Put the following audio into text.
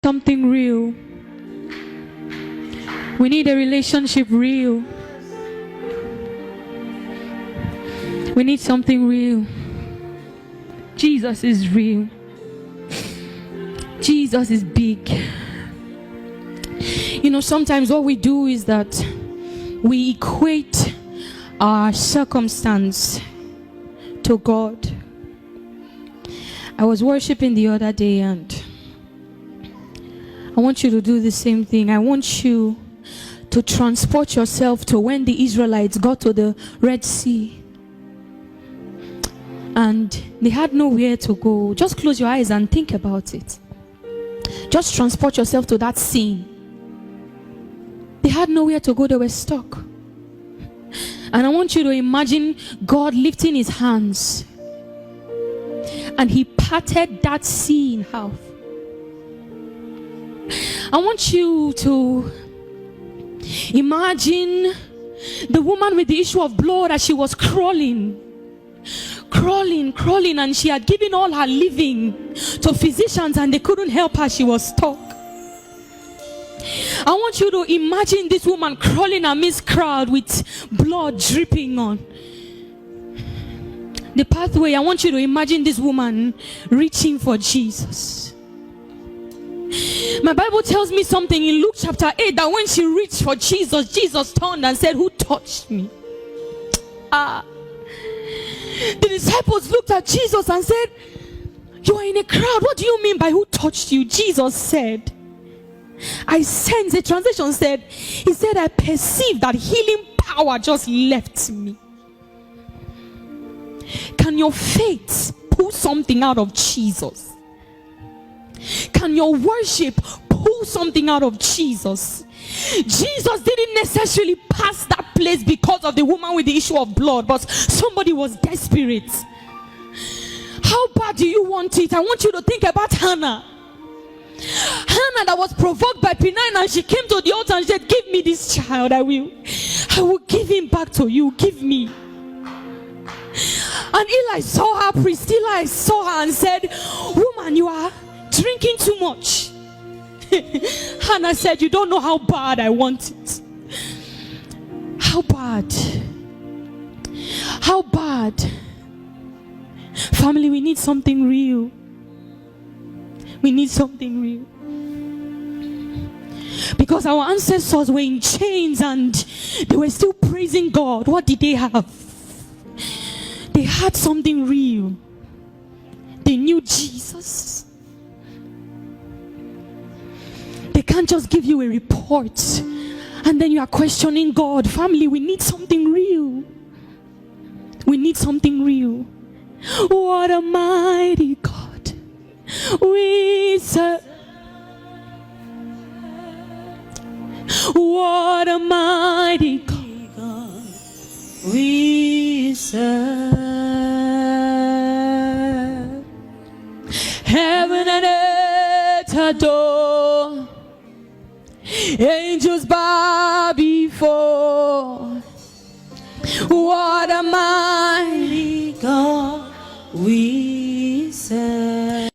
Something real. We need a relationship real. We need something real. Jesus is real. Jesus is big. Sometimes what we do is that we equate our circumstance to God. I was worshiping the other day, and I want you to do the same thing. I want you to transport yourself to when the Israelites got to the Red Sea and they had nowhere to go. Just close your eyes and think about it. Just transport yourself to that scene. They had nowhere to go, they were stuck. And I want you to imagine God lifting his hands and he parted that sea in half. I want you to imagine the woman with the issue of blood as she was crawling, and she had given all her living to physicians and they couldn't help her. She was stuck. I want you to imagine this woman crawling amidst crowd with blood dripping on the pathway. I want you to imagine this woman reaching for Jesus. My Bible tells me something in Luke chapter 8 that when she reached for Jesus, Jesus turned and said, "Who touched me?" The disciples looked at Jesus and said, "You are in a crowd. What do you mean by who touched you?" Jesus said, "I sense," a translation said, he said, "I perceive that healing power just left me." Can your faith pull something out of Jesus? Can your worship pull something out of Jesus? Jesus didn't necessarily pass that place because of the woman with the issue of blood, but somebody was desperate. How bad do you want it? I want you to think about Hannah. Hannah that was provoked by Peninnah, and she came to the altar and said, "Give me this child, I will give him back to you, give me." And Eli saw her, priest Eli saw her and said, "Woman, you are drinking too much." Hannah said, "You don't know how bad I want it." How bad? How bad? Family, we need something real. We need something real. Because our ancestors were in chains and they were still praising God. What did they have? They had something real. They knew Jesus. They can't just give you a report and then you are questioning God. Family, we need something real. We need something real. What a mighty God we serve. What a mighty God we serve. Heaven and earth adore, angels bow before. What a mighty God